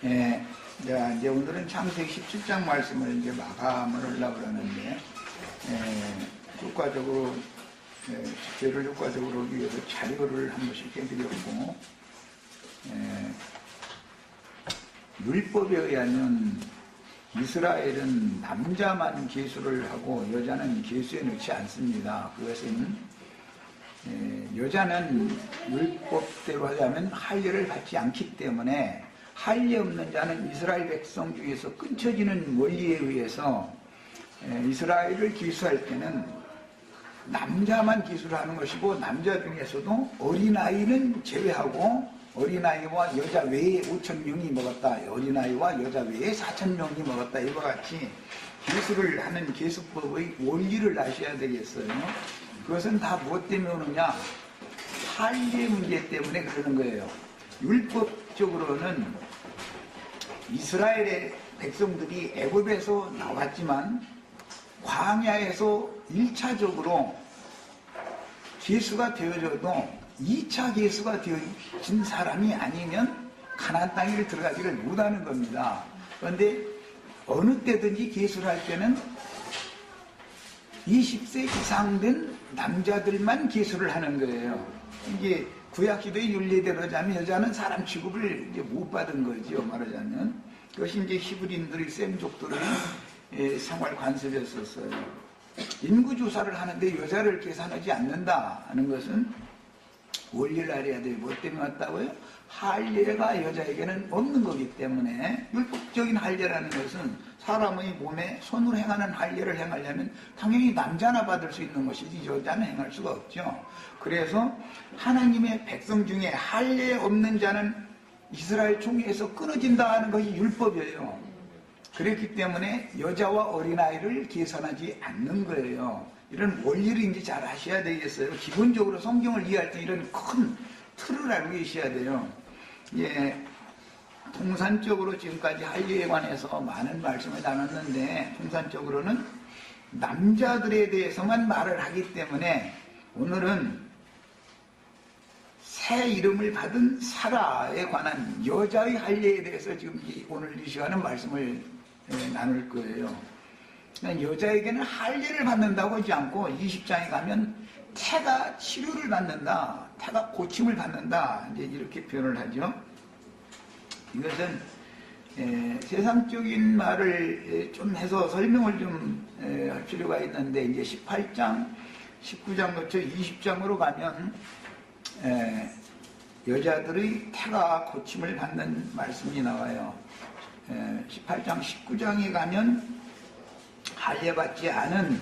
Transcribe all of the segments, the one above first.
예, 자, 이제 오늘은 창세기 17장 말씀을 이제 마감을 하려고 그러는데, 효과적으로, 집회를 효과적으로 하기 위해서 자료를 한 번씩 해드렸고, 율법에 의하면 이스라엘은 남자만 계수를 하고 여자는 계수에 넣지 않습니다. 그것은 여자는 율법대로 하자면 할례를 받지 않기 때문에 할례 없는 자는 이스라엘 백성 중에서 끊쳐지는 원리에 의해서 이스라엘을 기수할 때는 남자만 기수를 하는 것이고, 남자 중에서도 어린아이는 제외하고 어린아이와 여자 외에 5,000명이 먹었다, 어린아이와 여자 외에 4,000명이 먹었다, 이와 같이 기수를 하는 기수법의 원리를 아셔야 되겠어요. 그것은 다 무엇 때문에 오느냐? 할례 문제 때문에 그러는 거예요. 율법적으로는 이스라엘의 백성들이 애굽에서 나왔지만 광야에서 1차적으로 계수가 되어져도 2차 계수가 되어진 사람이 아니면 가나안 땅에 들어가지를 못하는 겁니다. 그런데 어느 때든지 계수를 할 때는 20세 이상 된 남자들만 계수를 하는 거예요. 이게 구약시대의 윤리대로 하자면 여자는 사람 취급을 이제 못 받은 거죠, 말하자면. 그것이 이제 히브리인들의 셈족들의 생활 관습이었었어요. 인구조사를 하는데 여자를 계산하지 않는다 하는 것은 원리를 알아야 돼요. 뭐 때문에 왔다고요? 할례가 여자에게는 없는 거기 때문에, 율법적인 할례라는 것은 사람의 몸에 손으로 행하는 할례를 행하려면 당연히 남자나 받을 수 있는 것이지 여자는 행할 수가 없죠. 그래서 하나님의 백성 중에 할례 없는 자는 이스라엘 총회에서 끊어진다 하는 것이 율법이에요. 그렇기 때문에 여자와 어린아이를 계산하지 않는 거예요. 이런 원리를 이제 잘 아셔야 되겠어요. 기본적으로 성경을 이해할 때 이런 큰 틀을 알고 계셔야 돼요. 예, 통산적으로 지금까지 할례에 관해서 많은 말씀을 나눴는데, 통산적으로는 남자들에 대해서만 말을 하기 때문에 오늘은 새 이름을 받은 사라에 관한 여자의 할례에 대해서 지금 오늘 이 시간에 말씀을 나눌 거예요. 여자에게는 할례를 받는다고 하지 않고 20장에 가면 태가 치료를 받는다, 태가 고침을 받는다, 이제 이렇게 표현을 하죠. 이것은 세상적인 말을 좀 해서 설명을 좀 할 필요가 있는데, 이제 18장, 19장 거쳐 20장으로 가면 여자들의 태가 고침을 받는 말씀이 나와요. 18장, 19장에 가면 할례받지 않은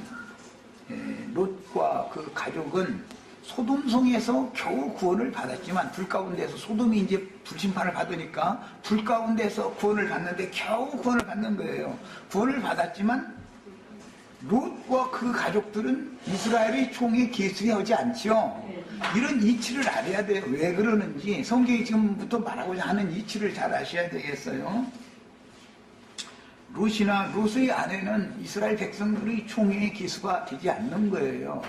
롯과 그 가족은 소돔성에서 겨우 구원을 받았지만, 불 가운데서 소돔이 이제 불심판을 받으니까 불 가운데서 구원을 받는데 겨우 구원을 받는 거예요. 구원을 받았지만 롯과 그 가족들은 이스라엘의 총에 계수하지 않죠. 이런 이치를 알아야 돼요. 왜 그러는지 성경이 지금부터 말하고자 하는 이치를 잘 아셔야 되겠어요. 롯의 아내는 이스라엘 백성들의 총회의 계수가 되지 않는 거예요.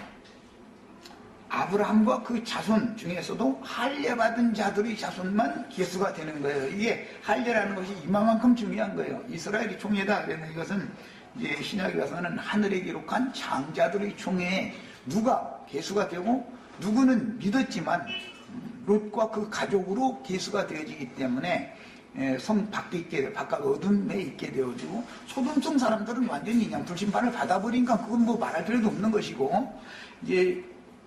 아브라함과 그 자손 중에서도 할례 받은 자들의 자손만 계수가 되는 거예요. 이게 할례라는 것이 이만큼 중요한 거예요. 이스라엘이 총회다 그러면 이것은 이제 신약에 가서는 하늘에 기록한 장자들의 총회에 누가 계수가 되고 누구는 믿었지만 롯과 그 가족으로 계수가 되어지기 때문에 성 밖에 있게, 바깥 어둠에 있게 되어지고, 소돔성 사람들은 완전히 그냥 불심판을 받아버리니까 그건 뭐 말할 필요도 없는 것이고, 이제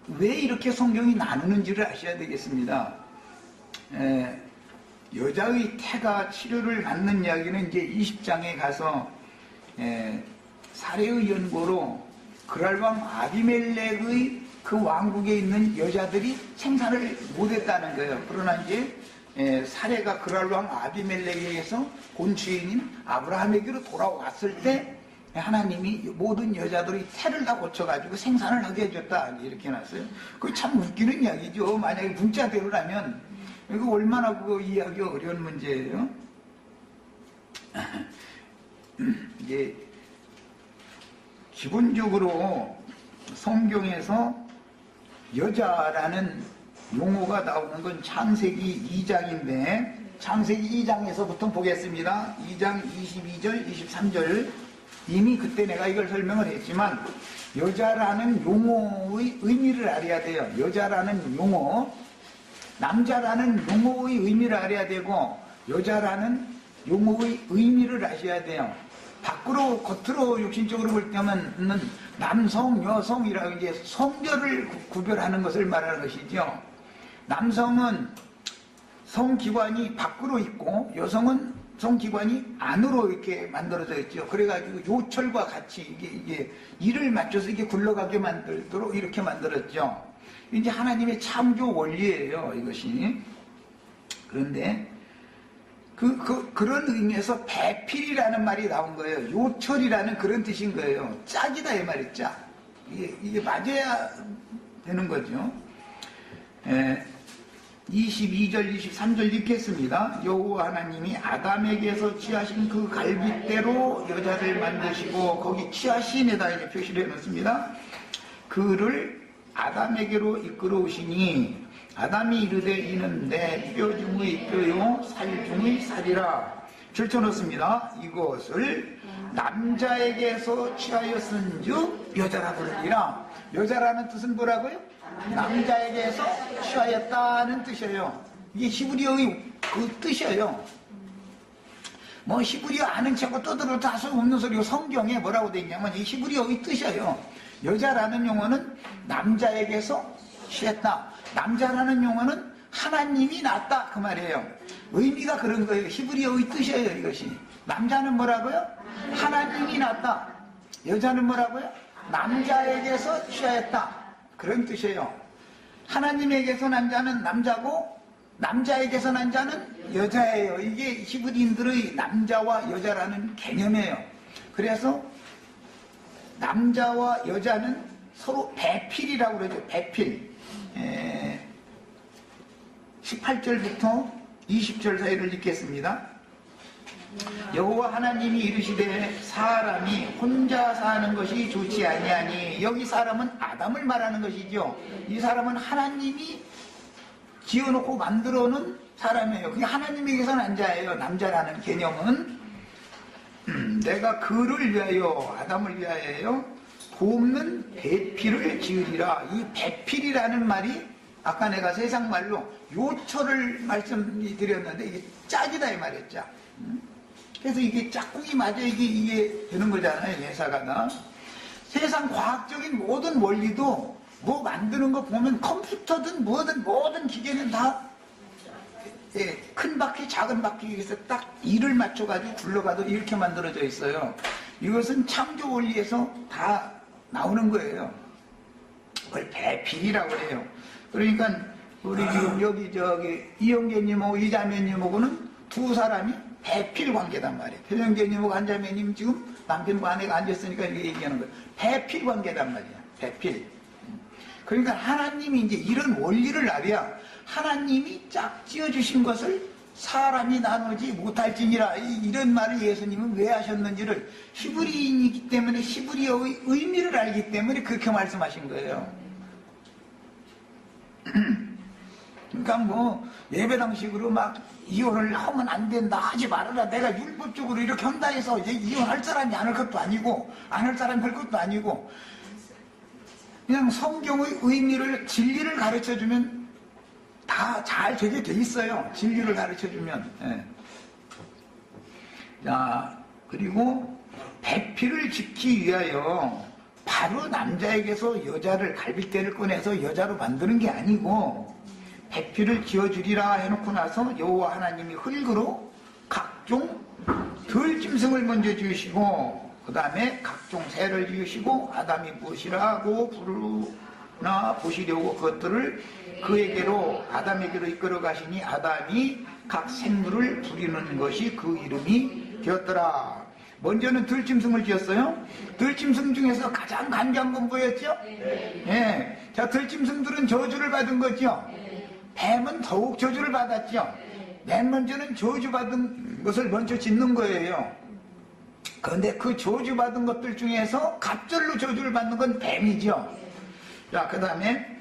왜 이렇게 성경이 나누는지를 아셔야 되겠습니다. 여자의 태가 치료를 받는 이야기는 이제 20장에 가서 사례의 연고로 그랄왕 아비멜렉의 그 왕국에 있는 여자들이 생산을 못했다는 거예요. 그러나 이제 사례가 그랄왕 아비멜렉에게서 본주인인 아브라함에게로 돌아왔을 때 하나님이 모든 여자들이 태를 다 고쳐가지고 생산을 하게 해줬다, 이렇게 해놨어요. 그거 참 웃기는 이야기죠. 만약에 문자대로라면 이거 얼마나 그거 이해하기 어려운 문제예요. 이제 기본적으로 성경에서 여자라는 용어가 나오는 건 창세기 2장인데 창세기 2장에서부터 보겠습니다. 2장 22절, 23절. 이미 그때 내가 이걸 설명을 했지만 여자라는 용어의 의미를 알아야 돼요. 여자라는 용어, 남자라는 용어의 의미를 알아야 되고 여자라는 용어의 의미를 아셔야 돼요. 밖으로 겉으로 육신적으로 볼 때는 남성, 여성이라고 이제 성별을 구별하는 것을 말하는 것이죠. 남성은 성기관이 밖으로 있고 여성은 성기관이 안으로 이렇게 만들어져 있죠. 그래가지고 요철과 같이 이게 일을 맞춰서 이게 굴러가게 만들도록 이렇게 만들었죠. 이제 하나님의 창조 원리예요, 이것이. 그런데 그런 의미에서 배필이라는 말이 나온 거예요. 요철이라는 그런 뜻인 거예요. 짝이다 이 말이 짝. 이게 맞아야 되는 거죠. 22절, 23절 읽겠습니다. 여호와 하나님이 아담에게서 취하신 그 갈빗대로 여자를 만드시고 거기 취하신에다 이제 표시를 해놓습니다. 그를 아담에게로 이끌어오시니 아담이 이르되 이는 내 뼈 중의 뼈요 살 중의 살이라 줄쳐놓습니다. 이것을 남자에게서 취하였은즉 여자라 부르리라. 여자라는 뜻은 뭐라고요? 남자에게서 취하였다는 뜻이에요. 이게 히브리어의 그 뜻이에요. 뭐 히브리어 아는 척하고 떠들어도 다 소용없는 소리고 성경에 뭐라고 되어 있냐면 이 히브리어의 뜻이에요. 여자라는 용어는 남자에게서 취했다. 남자라는 용어는 하나님이 낳았다 그 말이에요. 의미가 그런 거예요. 히브리어의 뜻이에요. 이것이. 남자는 뭐라고요? 하나님이 낳았다. 여자는 뭐라고요? 남자에게서 취하였다. 그런 뜻이에요. 하나님에게서 난 자는 남자고 남자에게서 난 자는 여자예요. 이게 히브리인들의 남자와 여자라는 개념이에요. 그래서 남자와 여자는 서로 배필이라고 그러죠. 배필. 18절부터 20절 사이를 읽겠습니다. 여호와 하나님이 이르시되 사람이 혼자 사는 것이 좋지 아니하니. 여기 사람은 아담을 말하는 것이죠. 이 사람은 하나님이 지어놓고 만들어 놓은 사람이에요. 그게 하나님에게서 난 자예요. 남자라는 개념은. 내가 그를 위하여 아담을 위하여 돕는 배필을 지으리라. 이 배필이라는 말이 아까 내가 세상 말로 요철을 말씀드렸는데 이게 짝이다 이 말이에요. 짝. 그래서 이게 짝꿍이 맞아 이게 되는 거잖아요. 예사가나. 세상 과학적인 모든 원리도 뭐 만드는 거 보면 컴퓨터든 뭐든 모든 기계는 다 큰 바퀴 작은 바퀴에서 딱 일을 맞춰가지고 굴러가도 이렇게 만들어져 있어요. 이것은 창조 원리에서 다 나오는 거예요. 그걸 배필이라고 해요. 그러니까 우리 지금 여기 이영재님하고 이자매님하고는 두 사람이 배필 관계단 말이에요. 표정재님하고 한자매님 지금 남편과 아내가 앉았으니까 이렇게 얘기하는 거예요. 배필 관계단 말이야. 배필. 그러니까 하나님이 이제 이런 원리를 알아야 하나님이 짝 지어주신 것을 사람이 나누지 못할지니라. 이런 말을 예수님은 왜 하셨는지를 히브리인이기 때문에 히브리어의 의미를 알기 때문에 그렇게 말씀하신 거예요. 그러니까 뭐 예배당식으로 막 이혼을 하면 안 된다 하지 말아라 내가 율법적으로 이렇게 한다 해서 이제 이혼할 사람이 안 할 것도 아니고 안 할 사람이 할 것도 아니고 그냥 성경의 의미를 진리를 가르쳐주면 다 잘 되게 돼 있어요. 진리를 가르쳐주면. 예. 자, 그리고 배필을 짓기 위하여 바로 남자에게서 여자를 갈빗대를 꺼내서 여자로 만드는 게 아니고 배필을 지어주리라 해놓고 나서 여호와 하나님이 흙으로 각종 들짐승을 먼저 지으시고 그 다음에 각종 새를 지으시고 아담이 무엇이라고 부르나 보시려고 그것들을 그에게로 아담에게로 이끌어 가시니 아담이 각 생물을 부리는 것이 그 이름이 되었더라. 먼저는 들짐승을 지었어요. 들짐승 중에서 가장 간귀한 건 뭐였죠? 예. 자, 들짐승들은 저주를 받은 거죠. 뱀은 더욱 저주를 받았죠. 맨 먼저는 저주받은 것을 먼저 짓는 거예요. 그런데 그 저주받은 것들 중에서 갑절로 저주를 받는 건 뱀이죠. 자, 그 다음에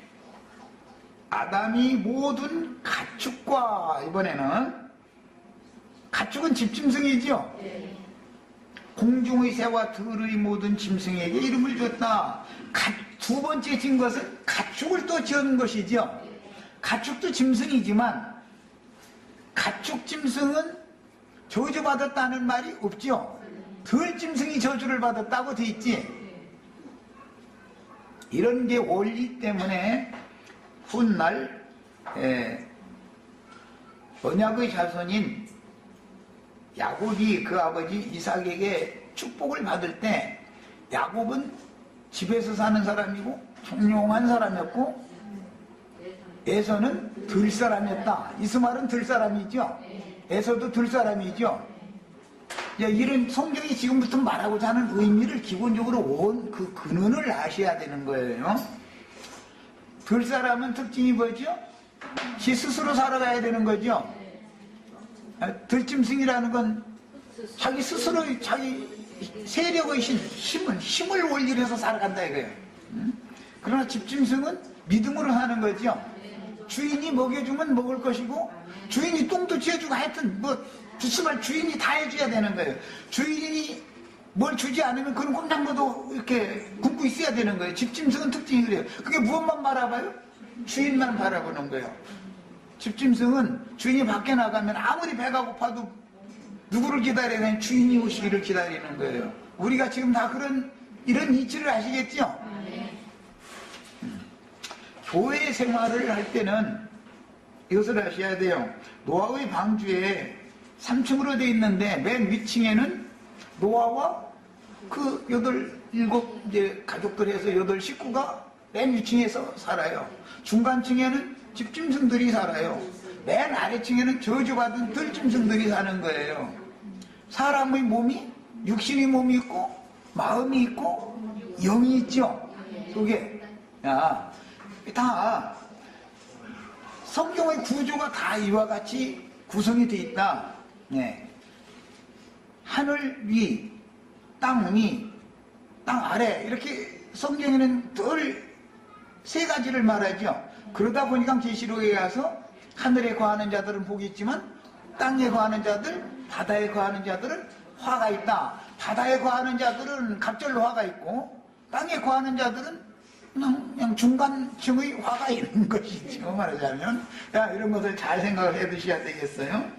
아담이 모든 가축과 이번에는 가축은 집짐승이죠. 공중의 새와 들의 모든 짐승에게 이름을 줬다. 두 번째 진 것은 가축을 또 지은 것이죠. 가축도 짐승이지만 가축 짐승은 저주받았다는 말이 없죠. 들 짐승이 저주를 받았다고 돼 있지. 이런 게 원리 때문에 훗날 언약의 자손인 야곱이 그 아버지 이삭에게 축복을 받을 때 야곱은 집에서 사는 사람이고 총용한 사람이었고 에서는 들사람이었다. 이스마엘은 들사람이죠. 에서도 들사람이죠. 이런 성경이 지금부터 말하고자 하는 의미를 기본적으로 온 그 근원을 아셔야 되는 거예요. 들사람은 특징이 뭐죠? 지 스스로 살아가야 되는 거죠. 들짐승이라는 건 자기 스스로 자기 세력의 힘을 원리해서 살아간다 이거예요. 그러나 집짐승은 믿음으로 사는 거죠. 주인이 먹여주면 먹을 것이고 주인이 똥도 지어주고 하여튼 뭐 주스말 주인이 다 해줘야 되는 거예요. 주인이 뭘 주지 않으면 그런 꼼장도도 이렇게 굶고 있어야 되는 거예요. 집짐승은 특징이 그래요. 그게 무엇만 바라봐요? 주인만 바라보는 거예요. 집짐승은 주인이 밖에 나가면 아무리 배가 고파도 누구를 기다려야 되는 주인이 오시기를 기다리는 거예요. 우리가 지금 다 이런 이치를 아시겠죠? 교회 생활을 할 때는 이것을 아셔야 돼요. 노아의 방주에 3층으로 되어 있는데 맨 위층에는 노아와 그 7 이제 가족들 해서 8 식구가 맨 위층에서 살아요. 중간층에는 집짐승들이 살아요. 맨 아래층에는 저주받은 들짐승들이 사는 거예요. 사람의 몸이 육신의 몸이 있고 마음이 있고 영이 있죠. 그게 다 성경의 구조가 다 이와 같이 구성이 되어 있다. 하늘 위, 땅 위, 땅 아래 이렇게 성경에는 늘 3가지를 말하죠. 그러다 보니까 계시록에 가서 하늘에 거하는 자들은 복이 있지만 땅에 거하는 자들, 바다에 거하는 자들은 화가 있다. 바다에 거하는 자들은 갑절로 화가 있고 땅에 거하는 자들은 그냥 중간층의 화가 있는 것이죠. 말하자면 이런 것을 잘 생각을 해 두셔야 되겠어요.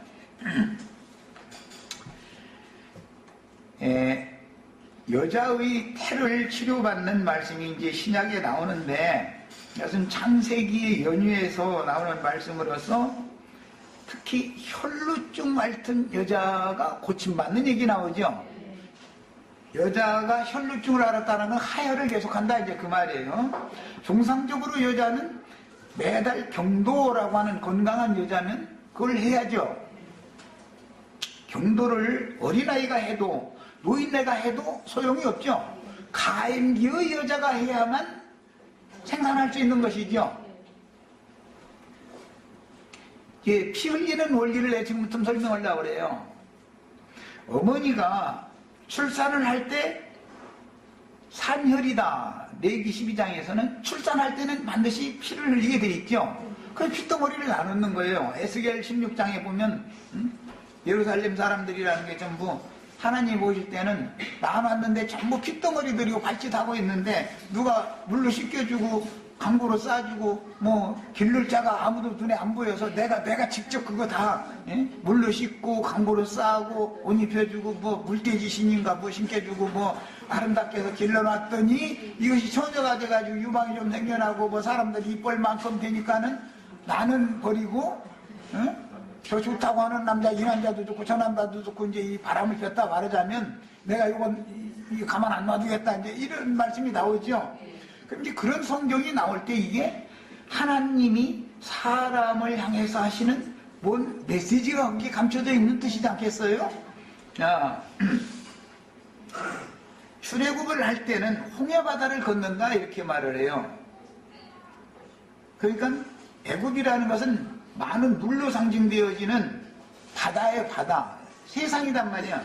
여자의 태를 치료받는 말씀이 이제 신약에 나오는데 이것은 창세기의 연유에서 나오는 말씀으로서 특히 혈루증 앓던 여자가 고침받는 얘기 나오죠. 여자가 혈루증을 앓았다는 건 하혈을 계속한다 이제 그 말이에요. 정상적으로 여자는 매달 경도라고 하는 건강한 여자는 그걸 해야죠. 경도를 어린아이가 해도 노인네가 해도 소용이 없죠. 가임기의 여자가 해야만 생산할 수 있는 것이죠. 피 흘리는 원리를 내 지금부터 설명하려고 그래요. 어머니가 출산을 할 때 산혈이다. 레위기 12장에서는 출산할 때는 반드시 피를 흘리게 돼 있죠. 그 핏덩어리를 나누는 거예요. 에스겔 16장에 보면 예루살렘 사람들이라는 게 전부 하나님 보실 때는 나왔는데 전부 핏덩어리들이고 발짓하고 있는데 누가 물로 씻겨주고 강고로 싸주고 뭐 기를 자가 아무도 눈에 안 보여서 내가 직접 그거 다 물로 씻고 강고로 싸고 옷 입혀주고 뭐 물돼지 신인가 뭐 신겨주고 뭐 아름답게 해서 길러놨더니 이것이 처녀가 돼가지고 유방이 좀 생겨나고 뭐 사람들이 이쁠 만큼 되니까는 나는 버리고 저 좋다고 하는 남자 이 남자도 좋고 저 남자도 좋고 이제 이 바람을 폈다 말하자면 내가 이건 가만 안 놔두겠다 이제 이런 말씀이 나오죠. 그럼 이제 그런 성경이 나올 때 이게 하나님이 사람을 향해서 하시는 뭔 메시지가 거기에 감춰져 있는 뜻이지 않겠어요? 자, 출애굽을 할 때는 홍해바다를 건넌다 이렇게 말을 해요. 그러니까 애굽이라는 것은 많은 물로 상징되어지는 바다의 바다, 세상이란 말이야.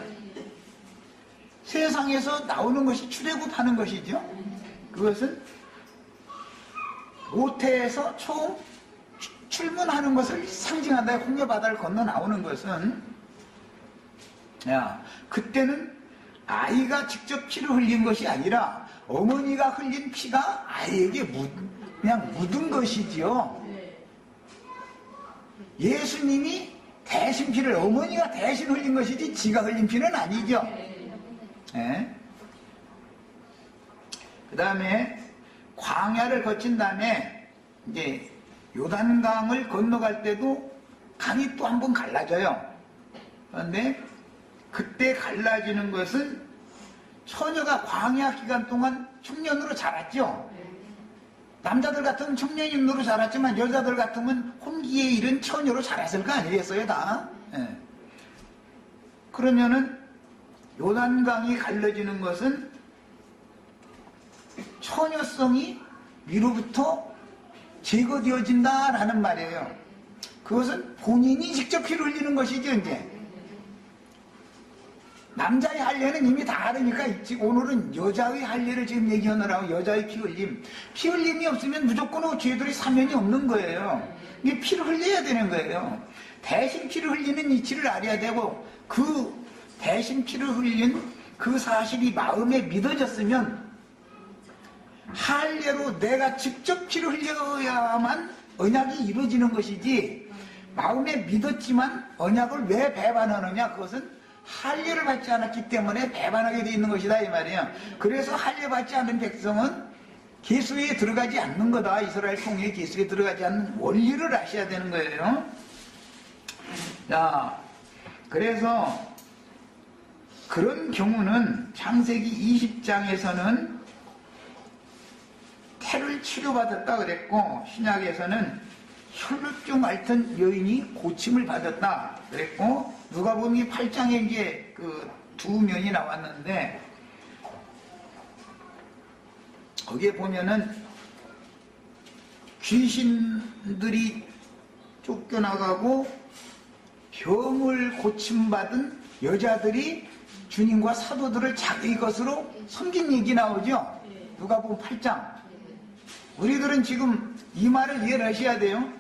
세상에서 나오는 것이 출애굽하는 것이죠. 그것은 모태에서 처음 출문하는 것을 상징한다. 홍해바다를 건너 나오는 것은 그때는 아이가 직접 피를 흘린 것이 아니라 어머니가 흘린 피가 아이에게 그냥 묻은 것이지요. 예수님이 대신 피를 어머니가 대신 흘린 것이지 지가 흘린 피는 아니죠. 그 다음에 광야를 거친 다음에 이제 요단강을 건너갈 때도 강이 또 한 번 갈라져요. 그런데 그때 갈라지는 것은 처녀가 광야 기간 동안 청년으로 자랐죠. 남자들 같으면 청년으로 자랐지만 여자들 같으면 혼기에 이른 처녀로 자랐을 거 아니겠어요, 다? 그러면은 요단강이 갈라지는 것은 처녀성이 위로부터 제거되어진다라는 말이에요. 그것은 본인이 직접 피를 흘리는 것이죠, 이제. 남자의 할례는 이미 다 알으니까 오늘은 여자의 할례를 지금 얘기하느라고 여자의 피 흘림. 피 흘림이 없으면 무조건 죄들이 사면이 없는 거예요. 이게 피를 흘려야 되는 거예요. 대신 피를 흘리는 이치를 알아야 되고 그 대신 피를 흘린 그 사실이 마음에 믿어졌으면 할례로 내가 직접 피를 흘려야만 언약이 이루어지는 것이지 마음에 믿었지만 언약을 왜 배반하느냐 그것은 할례를 받지 않았기 때문에 배반하게 되어 있는 것이다 이 말이에요. 그래서 할례 받지 않은 백성은 계수에 들어가지 않는 거다. 이스라엘 통일의 계수에 들어가지 않는 원리를 아셔야 되는 거예요. 자, 그래서 그런 경우는 창세기 20장에서는 태를 치료받았다 그랬고 신약에서는 혈루증 앓던 여인이 고침을 받았다 그랬고 누가복음 8장에 이제 그 두 면이 나왔는데 거기에 보면은 귀신들이 쫓겨나가고 병을 고침받은 여자들이 주님과 사도들을 자기 것으로 섬긴 얘기 나오죠. 누가복음 8장. 우리들은 지금 이 말을 이해하셔야 돼요.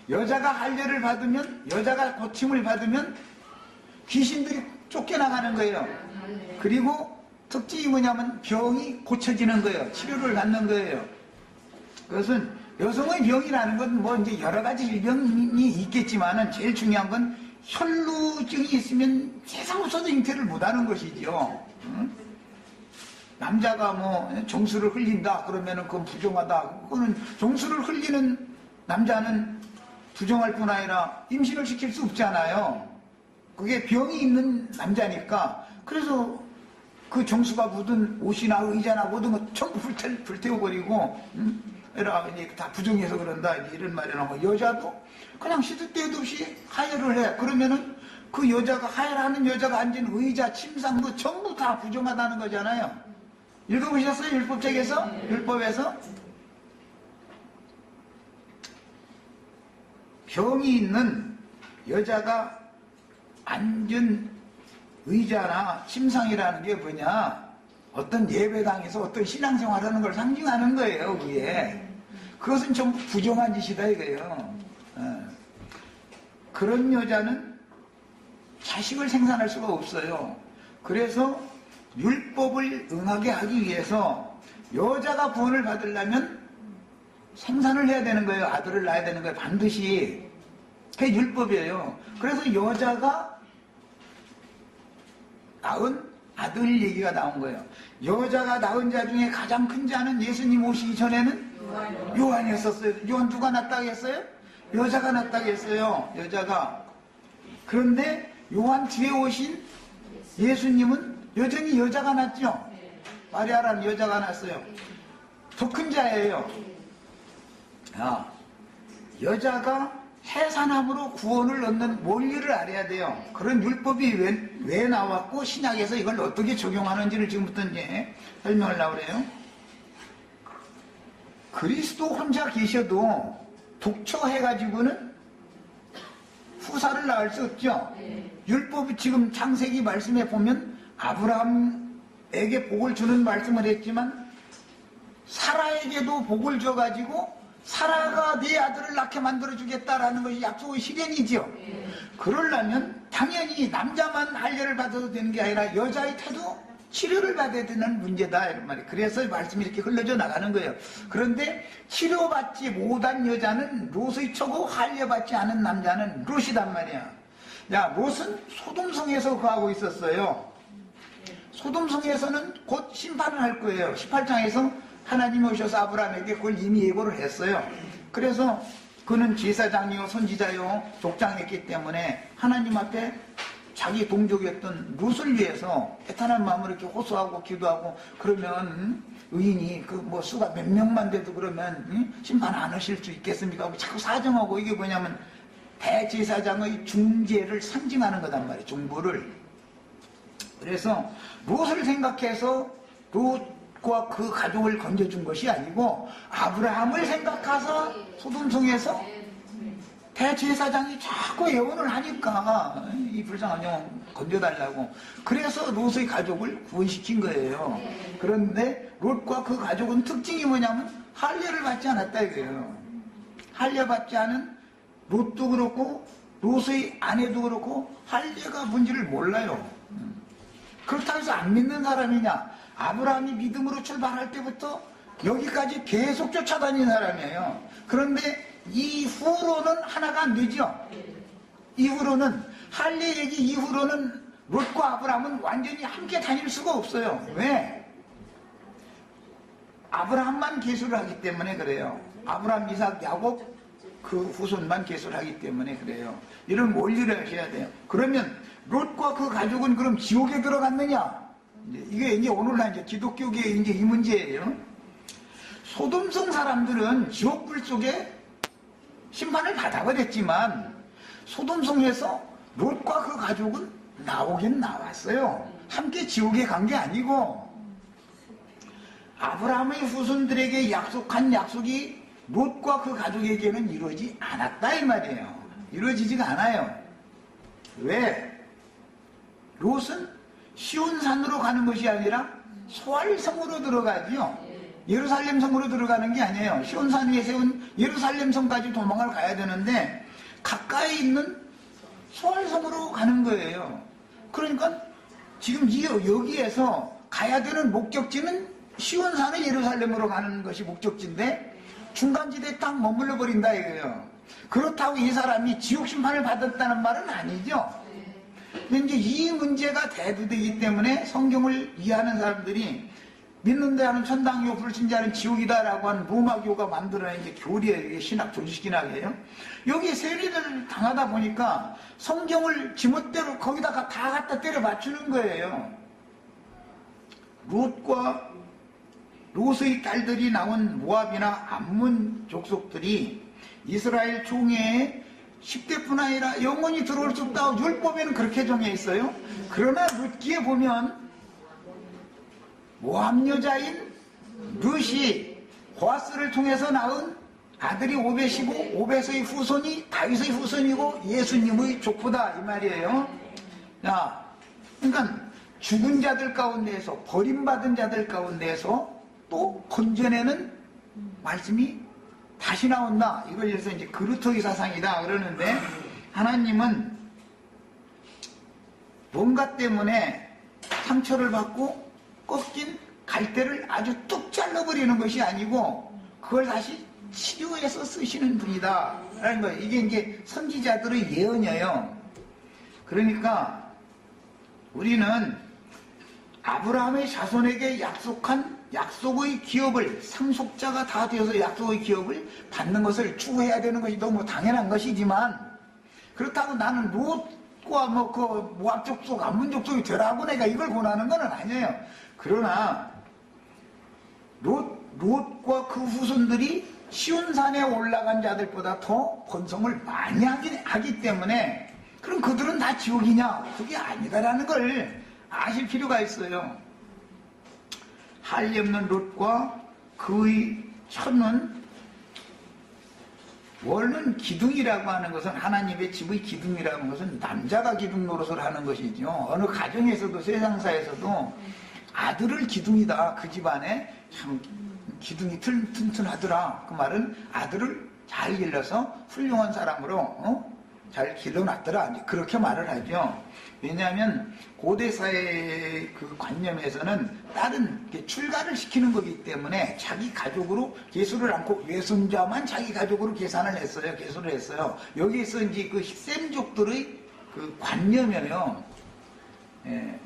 여자가 할례를 받으면 여자가 고침을 받으면 귀신들이 쫓겨나가는 거예요. 그리고 특징이 뭐냐면 병이 고쳐지는 거예요. 치료를 받는 거예요. 그것은 여성의 병이라는 건 뭐 이제 여러 가지 질병이 있겠지만은 제일 중요한 건 혈루증이 있으면 세상 없어도 잉태를 못하는 것이죠. 남자가 뭐 정수를 흘린다 그러면은 그건 부정하다. 그거는 정수를 흘리는 남자는 부정할 뿐 아니라 임신을 시킬 수 없잖아요. 그게 병이 있는 남자니까. 그래서 그 정수가 묻은 옷이나 의자나 모든 거 전부 불태워버리고 다 부정해서 그런다 이런 말이 나오고 여자도 그냥 시도 때도 없이 하혈을 해. 그러면은 그 여자가 하혈하는 여자가 앉은 의자 침상도 전부 다 부정하다는 거잖아요. 읽어보셨어요? 율법책에서? 율법에서? 병이 있는 여자가 앉은 의자나 침상이라는 게 뭐냐? 어떤 예배당에서 어떤 신앙생활 하는 걸 상징하는 거예요, 그게. 그것은 전부 부정한 짓이다, 이거예요. 그런 여자는 자식을 생산할 수가 없어요. 그래서 율법을 응하게 하기 위해서 여자가 구원을 받으려면 생산을 해야 되는 거예요. 아들을 낳아야 되는 거예요. 반드시. 그게 율법이에요. 그래서 여자가 낳은 아들 얘기가 나온 거예요. 여자가 낳은 자 중에 가장 큰 자는 예수님 오시기 전에는 요한이었었어요. 요한 누가 낳았다고 했어요? 여자가 낳았다고 했어요. 여자가. 그런데 요한 뒤에 오신 예수님은 여전히 여자가 낳았죠. 마리아라는 여자가 낳았어요. 더 큰 자예요. 여자가 해산함으로 구원을 얻는 원리를 알아야 돼요. 그런 율법이 왜 나왔고 신약에서 이걸 어떻게 적용하는지를 지금부터 이제 설명을 하려고 그래요. 그리스도 혼자 계셔도 독처해가지고는 후사를 낳을 수 없죠. 율법이 지금 창세기 말씀에 보면 아브라함에게 복을 주는 말씀을 했지만 사라에게도 복을 줘가지고 사라가 네 아들을 낳게 만들어주겠다라는 것이 약속의 실현이죠. 그러려면 당연히 남자만 할례를 받아도 되는 게 아니라 여자의 태도 치료를 받아야 되는 문제다 이런 말이에요. 그래서 말씀이 이렇게 흘러져 나가는 거예요. 그런데 치료받지 못한 여자는 롯의 처고, 할례받지 않은 남자는 롯이단 말이야. 야, 롯은 소돔성에서 거하고 있었어요. 소돔성에서는 곧 심판을 할 거예요. 18장에서 하나님이 오셔서 아브라함에게 그걸 이미 예고를 했어요. 그래서 그는 제사장이요 선지자요 족장이었기 때문에 하나님 앞에 자기 동족이었던 롯을 위해서 애탄한 마음으로 이렇게 호소하고 기도하고 그러면 의인이 그 뭐 수가 몇 명만 돼도 그러면 심판 안 하실 수 있겠습니까? 하고 자꾸 사정하고 이게 뭐냐면 대제사장의 중재를 상징하는 거단 말이에요. 중보를. 그래서 롯을 생각해서 롯과 그 가족을 건져준 것이 아니고 아브라함을 생각해서 소돔성에서 대제사장이 자꾸 예언을 하니까 이 불쌍한 영 건져달라고 그래서 롯의 가족을 구원시킨 거예요. 그런데 롯과 그 가족은 특징이 뭐냐면 할례를 받지 않았다 이거예요. 할례 받지 않은 롯도 그렇고 롯의 아내도 그렇고 할례가 뭔지를 몰라요. 그렇다고 해서 안 믿는 사람이냐? 아브라함이 믿음으로 출발할 때부터 여기까지 계속 쫓아다닌 사람이에요. 그런데 이후로는 하나가 안 되죠. 이후로는 할례 얘기 이후로는 롯과 아브라함은 완전히 함께 다닐 수가 없어요. 왜? 아브라함만 계수를 하기 때문에 그래요. 아브라함, 이삭, 야곱 그 후손만 계수를 하기 때문에 그래요. 이런 원리를 하셔야 돼요. 그러면 롯과 그 가족은 그럼 지옥에 들어갔느냐? 이게 이제 오늘날 이제 기독교계의 이제 이 문제예요. 소돔성 사람들은 지옥불 속에 심판을 받아버렸지만 소돔성에서 롯과 그 가족은 나오긴 나왔어요. 함께 지옥에 간 게 아니고 아브라함의 후손들에게 약속한 약속이 롯과 그 가족에게는 이루어지지 않았다 이 말이에요. 이루어지지가 않아요. 왜? 롯은 시온산으로 가는 것이 아니라 소알성으로 들어가지요. 예루살렘 성으로 들어가는 게 아니에요. 시온산 위에 세운 예루살렘 성까지 도망을 가야 되는데 가까이 있는 소알성으로 가는 거예요. 그러니까 지금 여기에서 가야 되는 목적지는 시온산의 예루살렘으로 가는 것이 목적지인데 중간지대에 딱 머물러 버린다 이거예요. 그렇다고 이 사람이 지옥 심판을 받았다는 말은 아니죠. 근데 이제 이 문제가 대두되기 때문에 성경을 이해하는 사람들이 믿는다 하는 천당이요 불신자는 지옥이다라고 하는 로마교가 만들어낸 이제 교리에 신학 조직신학이에요. 여기에 세례를 당하다 보니까 성경을 지멋대로 거기다가 다 갖다 때려 맞추는 거예요. 롯의 딸들이 나온 모압이나 암몬 족속들이 이스라엘 총회에 10대뿐 아니라 영원히 들어올 수 없다고 율법에는 그렇게 정해 있어요. 그러나 룻기에 보면 모압 여자인 룻이 보아스를 통해서 낳은 아들이 오벳이고 오벳의 후손이 다윗의 후손이고 예수님의 족보다 이 말이에요. 자, 그러니까 죽은 자들 가운데에서 버림받은 자들 가운데에서 또 건져내는 말씀이 다시 나온다. 이걸 그래서 이제 그루터기 사상이다 그러는데 하나님은 뭔가 때문에 상처를 받고 꺾인 갈대를 아주 뚝 잘라버리는 것이 아니고 그걸 다시 치료해서 쓰시는 분이다 라는 거예요. 이게 이제 선지자들의 예언이에요. 그러니까 우리는 아브라함의 자손에게 약속한 약속의 기업을 상속자가 다 되어서 약속의 기업을 받는 것을 추구해야 되는 것이 너무 당연한 것이지만 그렇다고 나는 롯과 뭐 그 모압 족속, 암몬 족속이 되라고 내가 이걸 권하는 건 아니에요. 그러나 롯과 그 후손들이 시온산에 올라간 자들보다 더 번성을 많이 하기 때문에 그럼 그들은 다 지옥이냐? 그게 아니다라는 걸 아실 필요가 있어요. 할례 없는 롯과 그의 처는 원래는 기둥이라고 하는 것은 하나님의 집의 기둥이라고 하는 것은 남자가 기둥 노릇을 하는 것이죠. 어느 가정에서도 세상사에서도 아들을 기둥이다. 그 집안에 참 기둥이 튼튼하더라. 그 말은 아들을 잘 길러서 훌륭한 사람으로 잘 길러놨더라. 이제 그렇게 말을 하죠. 왜냐하면 고대 사회의 그 관념에서는 딸은 출가를 시키는 거기 때문에 자기 가족으로 계수를 않고 외손자만 자기 가족으로 계산을 했어요. 계수를 했어요. 여기에서 이제 그 셈족들의 그 관념이에요. 예.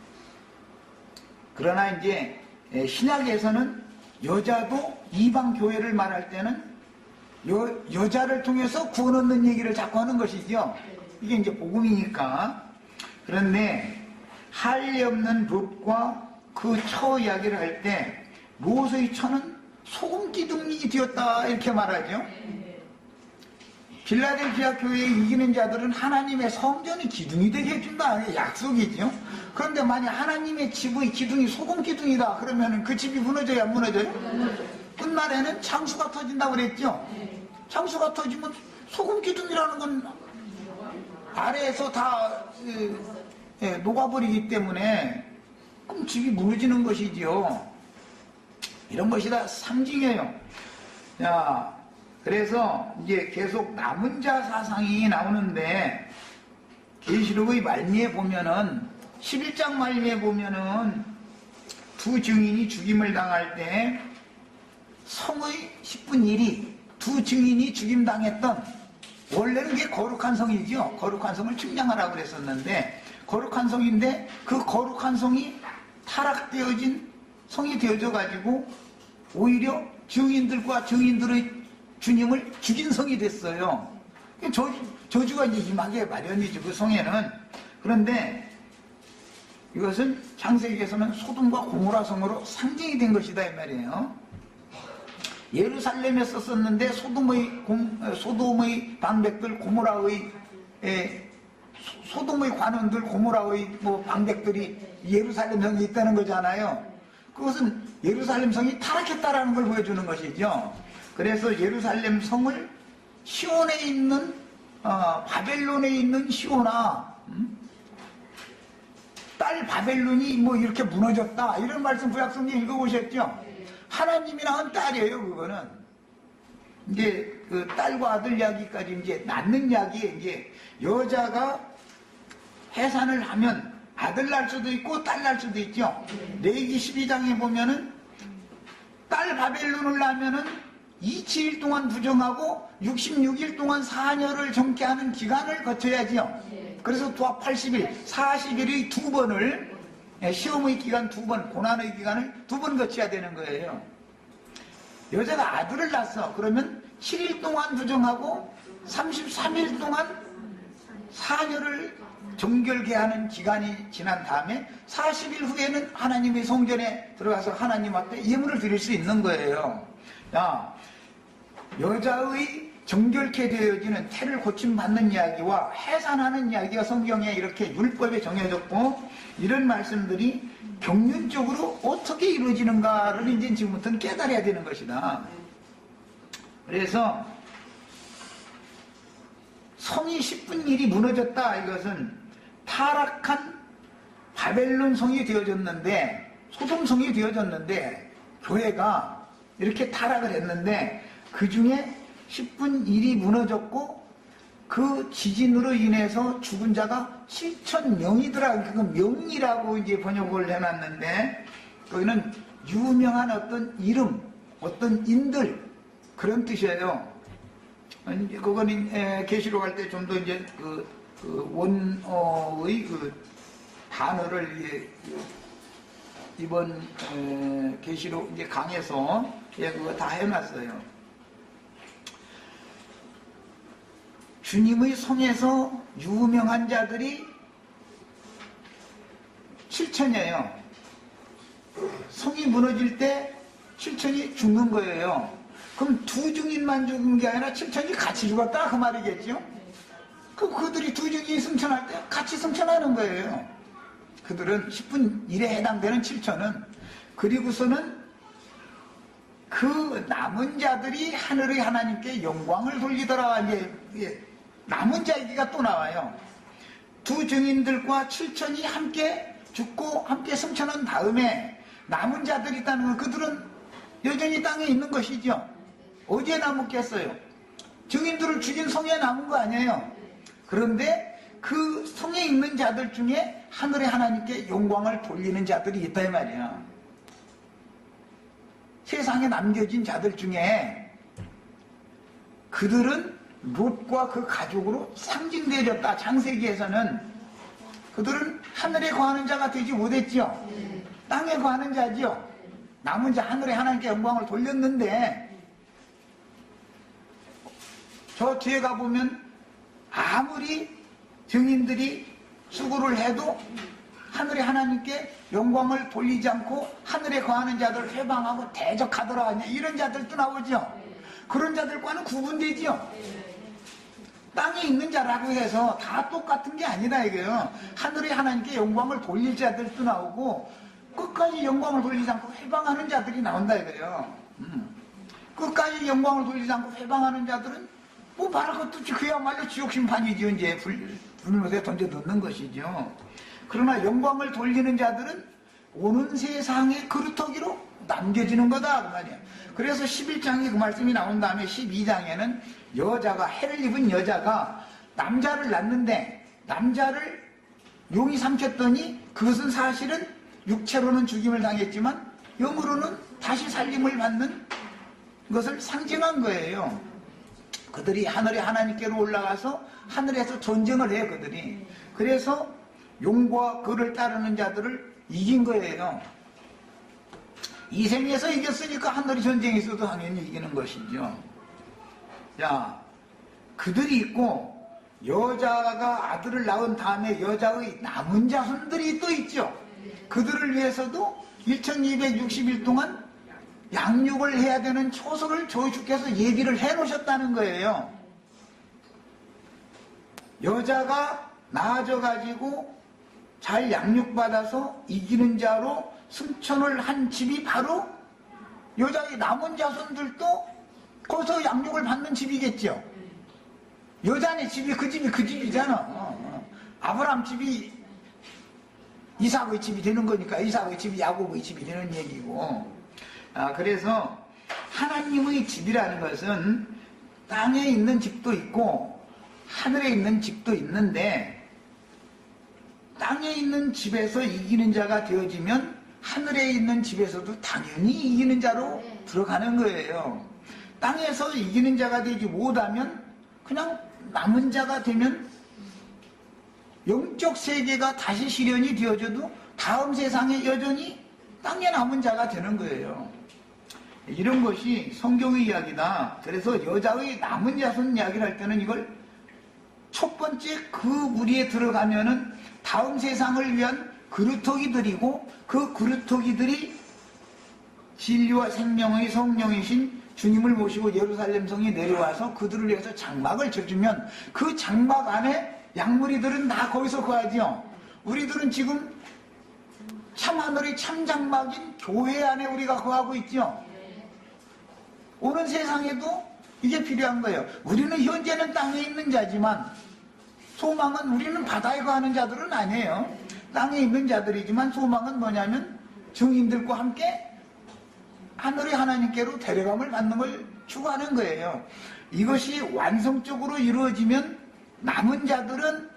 그러나 이제 신약에서는 여자도 이방 교회를 말할 때는 여자를 통해서 구원 얻는 얘기를 자꾸 하는 것이죠. 이게 이제 복음이니까. 그런데 할례 없는 롯과 그 처 이야기를 할 때 롯의 처는 소금 기둥이 되었다 이렇게 말하죠. 필라델피아 교회에 이기는 자들은 하나님의 성전이 기둥이 되게 해준다. 약속이죠. 그런데 만약 하나님의 집의 기둥이 소금 기둥이다 그러면 그 집이 무너져야 안 무너져요? 끝날에는 창수가 터진다고 그랬죠. 창수가 터지면 소금 기둥이라는 건 아래에서 다 녹아버리기 때문에 그럼 집이 무너지는 것이지요. 이런 것이 다 상징이에요. 자, 그래서 이제 계속 남은 자 사상이 나오는데 계시록의 말미에 보면은 11장 말미에 보면은 두 증인이 죽임을 당할 때 성의 10분 1이 두 증인이 죽임당했던 원래는 이게 거룩한 성이죠. 거룩한 성을 측량하라고 그랬었는데 거룩한 성인데 그 거룩한 성이 타락되어진 성이 되어져 가지고 오히려 증인들과 증인들의 주님을 죽인 성이 됐어요. 저주가 이제 임하게 마련이죠. 그 성에는. 그런데 이것은 창세기에서는 소돔과 고모라 성으로 상징이 된 것이다 이 말이에요. 예루살렘에 썼었는데 소돔의 방백들 고모라의 소돔의 관원들 고모라의 뭐 방백들이 예루살렘 성에 있다는 거잖아요. 그것은 예루살렘 성이 타락했다라는 걸 보여주는 것이죠. 그래서 예루살렘 성을 시온에 있는 바벨론에 있는 시온아 딸 바벨론이 뭐 이렇게 무너졌다 이런 말씀 구약성경 읽어보셨죠? 하나님이 낳은 딸이에요. 그거는 이제 그 딸과 아들 이야기까지 이제 낳는 이야기에 이제 여자가 해산을 하면 아들 낳을 수도 있고 딸 낳을 수도 있죠. 레위기 12장에 보면은 딸 바벨론을 낳으면은 27일 동안 부정하고 66일 동안 사녀를 정케 하는 기간을 거쳐야지요. 그래서 도합 80일, 40일의 두 번을 시험의 기간 두 번, 고난의 기간을 두 번 거쳐야 되는 거예요. 여자가 아들을 낳았어. 그러면 7일 동안 부정하고 33일 동안 사녀를 정결케 하는 기간이 지난 다음에 40일 후에는 하나님의 성전에 들어가서 하나님 앞에 예물을 드릴 수 있는 거예요. 야, 여자의 정결케 되어지는 태를 고침받는 이야기와 해산하는 이야기가 성경에 이렇게 율법에 정해졌고 이런 말씀들이 경륜적으로 어떻게 이루어지는가를 이제 지금부터는 깨달아야 되는 것이다. 그래서 성이 10분 1이 무너졌다. 이것은 타락한 바벨론 성이 되어졌는데 소돔 성이 되어졌는데 교회가 이렇게 타락을 했는데 그 중에 10분 1이 무너졌고 그 지진으로 인해서 죽은 자가 7,000명이더라. 그거 명이라고 이제 번역을 해놨는데 거기는 유명한 어떤 이름, 어떤 인들 그런 뜻이에요. 그거는 계시록 할 때 좀 더 이제 그 원어의 그 단어를 이번 계시록 이제 강에서 그거 다 해놨어요. 주님의 성에서 유명한 자들이 7천이에요. 성이 무너질 때 7천이 죽는 거예요. 그럼 두 증인만 죽은 게 아니라 7천이 같이 죽었다 그 말이겠죠? 그들이 두 증인이 승천할 때 같이 승천하는 거예요. 그들은 10분 1에 해당되는 7천은. 그리고서는 그 남은 자들이 하늘의 하나님께 영광을 돌리더라. 이제 남은 자 얘기가 또 나와요. 두 증인들과 7천이 함께 죽고 함께 승천한 다음에 남은 자들이 있다는 건 그들은 여전히 땅에 있는 것이죠. 어디에 남았겠어요? 증인들을 죽인 성에 남은 거 아니에요. 그런데 그 성에 있는 자들 중에 하늘의 하나님께 영광을 돌리는 자들이 있다 이 말이야. 세상에 남겨진 자들 중에 그들은 롯과 그 가족으로 상징되어졌다. 창세기에서는 그들은 하늘에 거하는 자가 되지 못했지요. 땅에 거하는 자지요. 남은 자 하늘에 하나님께 영광을 돌렸는데 저 뒤에 가보면 아무리 증인들이 수고를 해도 하늘의 하나님께 영광을 돌리지 않고 하늘에 거하는 자들을 회방하고 대적하더라 이런 자들도 나오죠. 그런 자들과는 구분되지요. 땅에 있는 자라고 해서 다 똑같은 게 아니라 이거요. 하늘의 하나님께 영광을 돌릴 자들도 나오고 끝까지 영광을 돌리지 않고 회방하는 자들이 나온다 이거예요. 끝까지 영광을 돌리지 않고 회방하는 자들은 뭐 말할 것도 없지. 그야말로 지옥심판이죠. 이제 불못에 던져 넣는 것이죠. 그러나 영광을 돌리는 자들은 오는 세상의 그루터기로 남겨지는 거다 그 말이야. 그래서 11장에 그 말씀이 나온 다음에 12장에는 여자가 해를 입은 여자가 남자를 낳는데 남자를 용이 삼켰더니 그것은 사실은 육체로는 죽임을 당했지만 영으로는 다시 살림을 받는 것을 상징한 거예요. 그들이 하늘의 하나님께로 올라가서 하늘에서 전쟁을 해요. 그들이. 그래서 용과 그를 따르는 자들을 이긴 거예요. 이 생에서 이겼으니까 하늘의 전쟁에서도 당연히 이기는 것이죠. 자, 그들이 있고 여자가 아들을 낳은 다음에 여자의 남은 자손들이 또 있죠. 그들을 위해서도 1260일 동안 양육을 해야 되는 초소를 주께서 얘기를 해놓으셨다는 거예요. 여자가 낳아져가지고 잘 양육받아서 이기는 자로 승천을 한 집이 바로 여자의 남은 자손들도 거기서 양육을 받는 집이겠죠. 여자네 집이 그 집이잖아. 아브라함 집이 이삭의 집이 되는 거니까 이삭의 집이 야곱의 집이 되는 얘기고. 그래서 하나님의 집이라는 것은 땅에 있는 집도 있고 하늘에 있는 집도 있는데 땅에 있는 집에서 이기는 자가 되어지면 하늘에 있는 집에서도 당연히 이기는 자로 들어가는 거예요. 땅에서 이기는 자가 되지 못하면 그냥 남은 자가 되면 영적 세계가 다시 실현이 되어져도 다음 세상에 여전히 땅에 남은 자가 되는 거예요. 이런 것이 성경의 이야기다. 그래서 여자의 남은 자손 이야기를 할 때는 이걸 첫 번째 그 무리에 들어가면은 다음 세상을 위한 그루터기들이고 그 그루터기들이 진리와 생명의 성령이신 주님을 모시고 예루살렘 성에 내려와서 그들을 위해서 장막을 쳐주면 그 장막 안에 양무리들은 다 거기서 거하지요. 우리들은 지금 참하늘의 참장막인 교회 안에 우리가 거하고 있죠. 오는 세상에도 이게 필요한 거예요. 우리는 현재는 땅에 있는 자지만 소망은 우리는 바다에 거하는 자들은 아니에요. 땅에 있는 자들이지만 소망은 뭐냐면 증인들과 함께 하늘의 하나님께로 데려감을 받는 걸 추구하는 거예요. 이것이 완성적으로 이루어지면 남은 자들은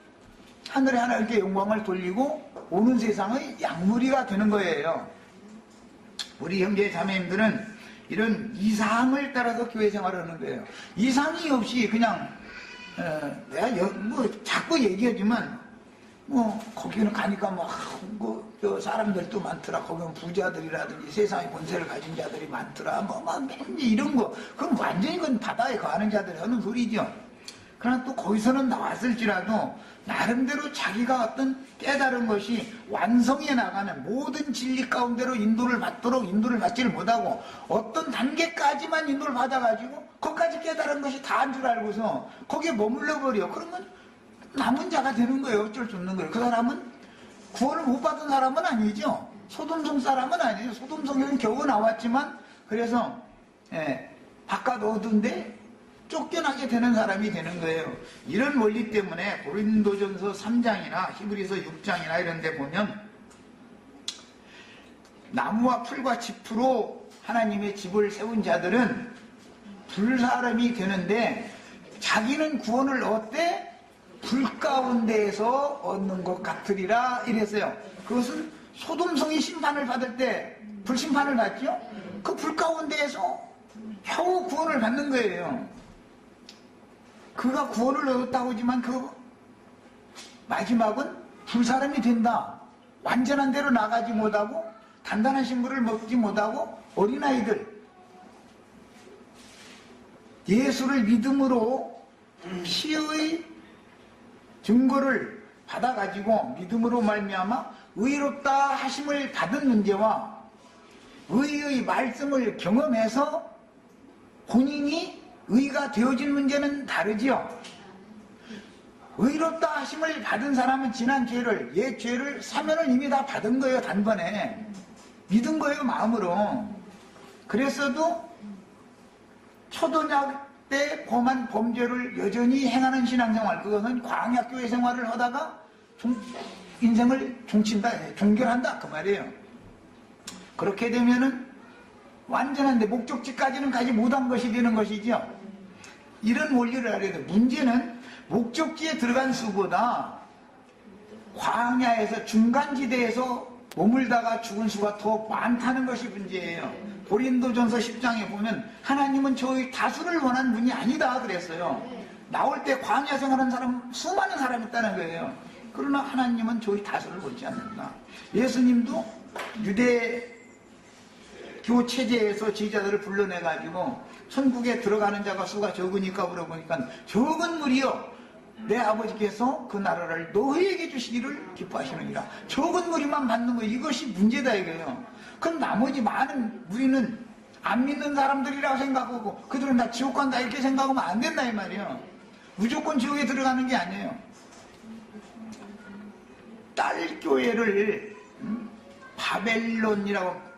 하늘의 하나님께 영광을 돌리고 오는 세상의 양무리가 되는 거예요. 우리 형제 자매님들은 이런 이상을 따라서 교회 생활을 하는 거예요. 이상이 없이 그냥 내가 자꾸 얘기하지만 거기는 가니까 사람들도 많더라. 거기는 부자들이라든지 세상의 권세를 가진 자들이 많더라. 맨날 이런 거. 그럼 완전히 그건 바다에 거하는 자들이 하는 소리죠. 그러나 또 거기서는 나왔을지라도 나름대로 자기가 어떤 깨달은 것이 완성해 나가는 모든 진리 가운데로 인도를 받도록 인도를 받지를 못하고 어떤 단계까지만 인도를 받아가지고 거기까지 깨달은 것이 다인 줄 알고서 거기에 머물러 버려. 그러면 남은 자가 되는 거예요. 어쩔 수 없는 거예요. 그 사람은 구원을 못 받은 사람은 아니죠. 소돔성 사람은 아니죠. 소돔성에는 겨우 나왔지만 그래서 바깥 어두운데 쫓겨나게 되는 사람이 되는 거예요. 이런 원리 때문에 고린도전서 3장이나 히브리서 6장이나 이런 데 보면 나무와 풀과 짚으로 하나님의 집을 세운 자들은 불사람이 되는데 자기는 구원을 얻되 불 가운데에서 얻는 것 같으리라 이랬어요. 그것은 소돔성이 심판을 받을 때 불심판을 받죠. 그 불 가운데에서 겨우 구원을 받는 거예요. 그가 구원을 얻었다고 하지만 그 마지막은 불사람이 된다. 완전한 대로 나가지 못하고 단단한 식물을 먹지 못하고 어린아이들 예수를 믿음으로 피의 증거를 받아가지고 믿음으로 말미암아 의롭다 하심을 받은 문제와 의의 말씀을 경험해서 본인이 의가 되어진 문제는 다르지요. 의롭다 하심을 받은 사람은 지난 죄를, 옛 죄를 사면을 이미 다 받은 거예요. 단번에 믿은 거예요. 마음으로. 그랬어도 초등학 때 범한 범죄를 여전히 행하는 신앙생활, 그것은 광야교회 생활을 하다가 인생을 종친다, 종결한다 그 말이에요. 그렇게 되면은 완전한데 목적지까지는 가지 못한 것이 되는 것이죠. 이런 원리를 알아야 돼요. 문제는 목적지에 들어간 수보다 광야에서 중간지대에서 머물다가 죽은 수가 더 많다는 것이 문제예요. 고린도전서 10장에 보면 하나님은 저희 다수를 원하는 분이 아니다 그랬어요. 나올 때 광야 생활하는 사람 수많은 사람이 있다는 거예요. 그러나 하나님은 저희 다수를 원치 않는다. 예수님도 유대교 체제에서 제자들을 불러내가지고 천국에 들어가는 자가 수가 적으니까 물어보니까 적은 무리여 내 아버지께서 그 나라를 너희에게 주시기를 기뻐하시느니라. 적은 무리만 받는 거 이것이 문제다 이거예요. 그럼 나머지 많은 무리는 안 믿는 사람들이라고 생각하고 그들은 다 지옥 간다 이렇게 생각하면 안 된다 이 말이에요. 무조건 지옥에 들어가는 게 아니에요. 딸교회를 바벨론이라고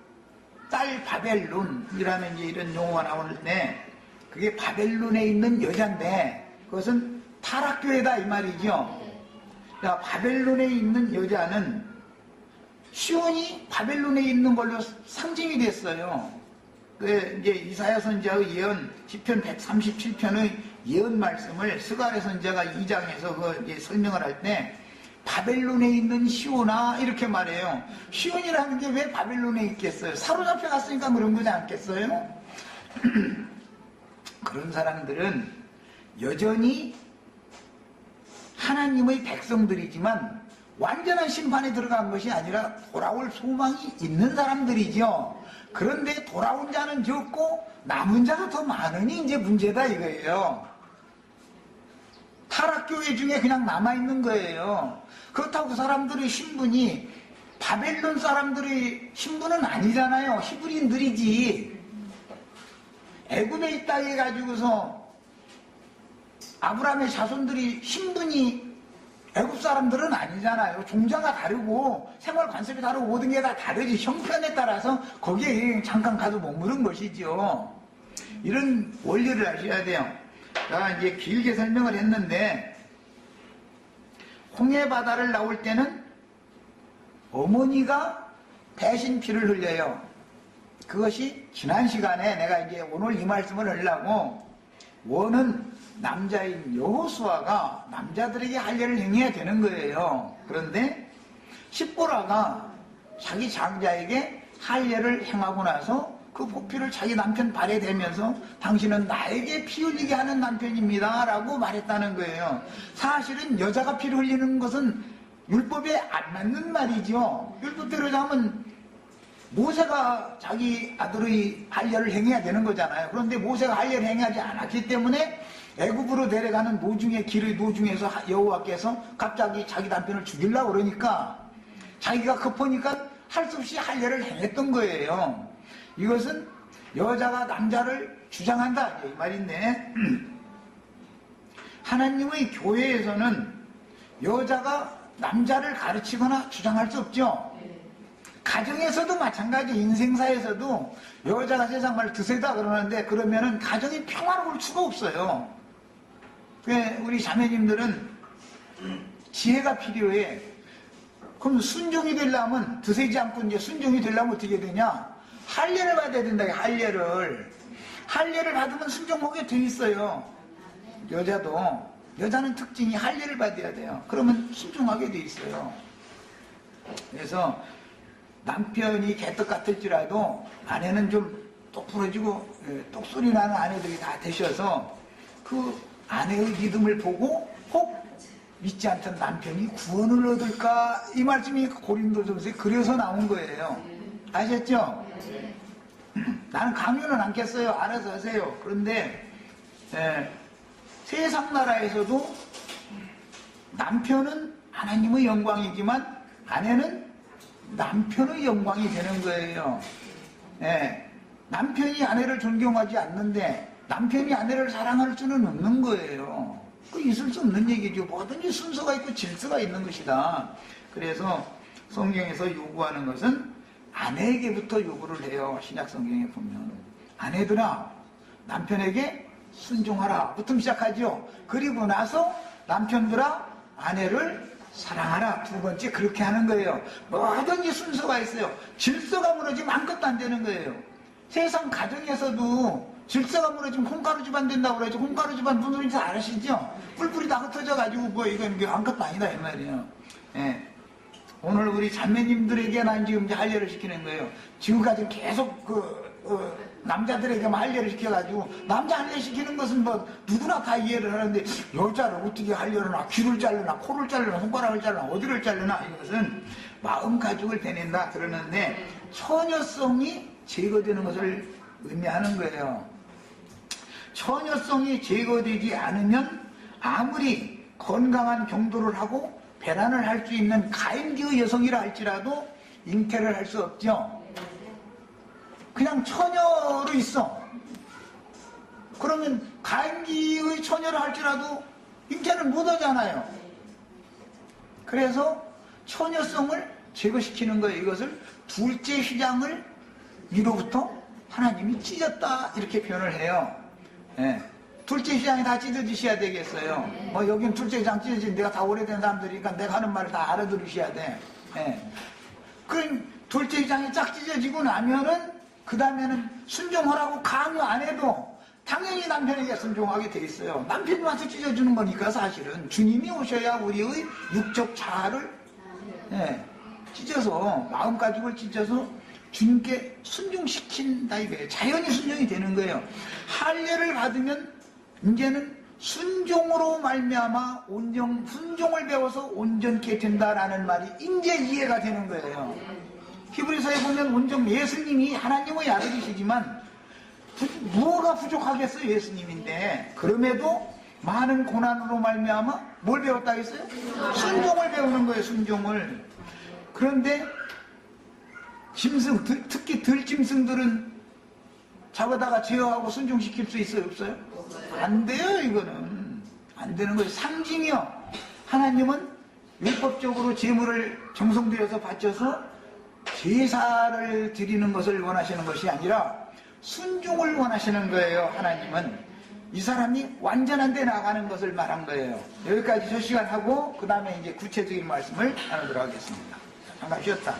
딸 바벨론이라는 이런 용어가 나오는데 그게 바벨론에 있는 여자인데 그것은 타락교회다 이 말이죠. 야, 바벨론에 있는 여자는 시온이 바벨론에 있는 걸로 상징이 됐어요. 이제 이사야 선지자의 예언 시편 137편의 예언 말씀을 스가랴 선지자가 2장에서 이제 설명을 할 때 바벨론에 있는 시온아 이렇게 말해요. 시온이라는 게 왜 바벨론에 있겠어요? 사로잡혀 갔으니까 그런 거지 않겠어요? 그런 사람들은 여전히 하나님의 백성들이지만 완전한 심판에 들어간 것이 아니라 돌아올 소망이 있는 사람들이죠. 그런데 돌아온 자는 적고 남은 자가 더 많으니 이제 문제다 이거예요. 타락교회 중에 그냥 남아있는 거예요. 그렇다고 그 사람들의 신분이 바벨론 사람들의 신분은 아니잖아요. 히브리인들이지. 애굽에 있다 해가지고서 아브라함의 자손들이 신분이 애굽 사람들은 아니잖아요. 종자가 다르고 생활 관습이 다르고 모든 게 다 다르지. 형편에 따라서 거기에 잠깐 가서 머무른 것이죠. 이런 원리를 아셔야 돼요. 제가 이제 길게 설명을 했는데 홍해 바다를 나올 때는 어머니가 대신 피를 흘려요. 그것이 지난 시간에 내가 이제 오늘 이 말씀을 하려고 원은 남자인 여호수아가 남자들에게 할례를 행해야 되는 거예요. 그런데 십보라가 자기 장자에게 할례를 행하고 나서 그 보피를 자기 남편 발에 대면서 당신은 나에게 피 흘리게 하는 남편입니다 라고 말했다는 거예요. 사실은 여자가 피를 흘리는 것은 율법에 안 맞는 말이죠. 율법대로 하면 모세가 자기 아들의 할례를 행해야 되는 거잖아요. 그런데 모세가 할례를 행하지 않았기 때문에 애굽으로 내려가는 노중의 길의 노중에서 여호와께서 갑자기 자기 남편을 죽이려고 그러니까 자기가 급하니까 할 수 없이 할례를 행했던 거예요. 이것은 여자가 남자를 주장한다 이 말인데 하나님의 교회에서는 여자가 남자를 가르치거나 주장할 수 없죠. 가정에서도 마찬가지, 인생사에서도 여자가 세상 말 드세다 그러는데 그러면은 가정이 평화로울 수가 없어요. 우리 자매님들은 지혜가 필요해. 그럼 순종이 되려면 드세지 않고 이제 순종이 되려면 어떻게 되냐? 할례를 받아야 된다. 할례를 받으면 순종하게 돼 있어요. 여자도 여자는 특징이 할례를 받아야 돼요. 그러면 순종하게 돼 있어요. 그래서 남편이 개떡 같을지라도 아내는 좀 똑부러지고 똑소리 나는 아내들이 다 되셔서 그 아내의 믿음을 보고 혹 믿지 않던 남편이 구원을 얻을까, 이 말씀이 고린도전서에 그려서 나온 거예요. 아셨죠? 나는 강요는 않겠어요. 알아서 하세요. 그런데 세상 나라에서도 남편은 하나님의 영광이지만 아내는 남편의 영광이 되는 거예요. 남편이 아내를 존경하지 않는데 남편이 아내를 사랑할 수는 없는 거예요. 그 있을 수 없는 얘기죠. 뭐든지 순서가 있고 질서가 있는 것이다. 그래서 성경에서 요구하는 것은 아내에게부터 요구를 해요. 신약 성경에 보면 아내들아 남편에게 순종하라 부터 시작하죠. 그리고 나서 남편들아 아내를 사랑하라 두 번째 그렇게 하는 거예요. 뭐든지 순서가 있어요. 질서가 무너지면 아무것도 안 되는 거예요. 세상 가정에서도 질서가 무너지면 콩가루 집안 된다고 그러죠. 콩가루 집안 무슨 소리인지 아시죠? 뿔뿔이 다 흩어져가지고 뭐 이건 아무것도 아니다 이 말이에요. 오늘 우리 자매님들에게 난 지금 이제 할례를 시키는 거예요. 지금까지 계속 남자들에게만 할례를 시켜가지고 남자 할례 시키는 것은 뭐 누구나 다 이해를 하는데 여자를 어떻게 할례를 하나, 귀를 자르나 코를 자르나 손가락을 자르나 어디를 자르나, 이것은 마음 가죽을 베낸다 그러는데 처녀성이 제거되는 것을 의미하는 거예요. 처녀성이 제거되지 않으면 아무리 건강한 경도를 하고 배란을 할 수 있는 가임기의 여성이라 할지라도 잉태를 할 수 없죠. 그냥 처녀로 있어. 그러면 가임기의 처녀를 할지라도 잉태를 못 하잖아요. 그래서 처녀성을 제거시키는 거예요. 이것을 둘째 휘장을 위로부터 하나님이 찢었다 이렇게 표현을 해요. 둘째 휘장이 다 찢어지셔야 되겠어요. 뭐 여긴 둘째 휘장 찢어진 내가 다 오래된 사람들이니까 내가 하는 말을 다 알아들으셔야 돼. 그럼 둘째 휘장이 쫙 찢어지고 나면은 그 다음에는 순종하라고 강요 안 해도 당연히 남편에게 순종하게 돼 있어요. 남편이 와서 찢어주는 거니까 사실은 주님이 오셔야 우리의 육적 자아를 찢어서 마음 가죽을 찢어서 주님께 순종시킨다 이거예요. 자연히 순종이 되는 거예요. 할례를 받으면 이제는 순종으로 말미암아 순종을 배워서 온전케 된다라는 말이 이제 이해가 되는 거예요. 히브리서에 보면 온전 예수님이 하나님의 아들이시지만 무엇가 부족하겠어요? 예수님인데 그럼에도 많은 고난으로 말미암아 뭘 배웠다 했어요? 순종을 배우는 거예요. 순종을. 그런데 짐승, 특히 들짐승들은 잡아다가 제어하고 순종시킬 수 있어요? 없어요? 안 돼요. 이거는 안 되는 거예요. 상징이요. 하나님은 율법적으로 제물을 정성들여서 바쳐서 제사를 드리는 것을 원하시는 것이 아니라 순종을 원하시는 거예요. 하나님은 이 사람이 완전한 데 나가는 것을 말한 거예요. 여기까지 저 시간 하고 그 다음에 이제 구체적인 말씀을 나누도록 하겠습니다. 잠깐 쉬었다.